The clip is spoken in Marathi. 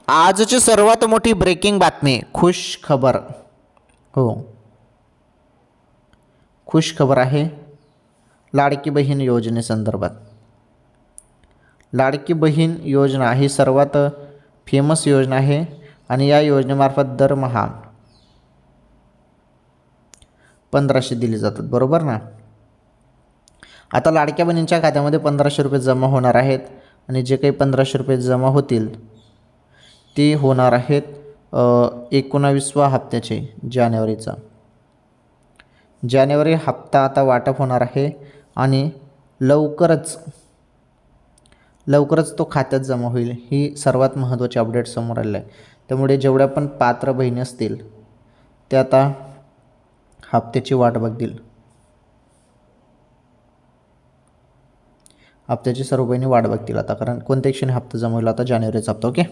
आजची सर्वात मोठी ब्रेकिंग बातमी, खुश खबर. हो, खुश खबर आहे लाडकी बहीण योजनेसंदर्भात. लाडकी बहीण योजना ही सर्वात फेमस योजना आहे आणि या योजनेमार्फत दरमहा 1500 दिले जातात, बरोबर ना. आता लाडक्या बहिणींच्या खात्यामध्ये 1500 रुपये जमा होणार आहेत आणि जे काही 1500 रुपये जमा होतील ते होणार आहेत 19व्या हप्त्याचे, जानेवारीचा. जानेवारी हप्ता आता वाटप होणार आहे आणि लवकरच तो खात्यात जमा होईल. ही सर्वात महत्त्वाची अपडेट समोर आलेली आहे. त्यामुळे जेवढ्या पण पात्र बहिणी असतील त्या आता हप्त्याची वाट बघतील. हप्त्याची सर्व बहिणी वाट बघतील आता, कारण कोणत्या क्षणी हप्ता जमा होईल, आता जानेवारीचा हप्ता. ओके.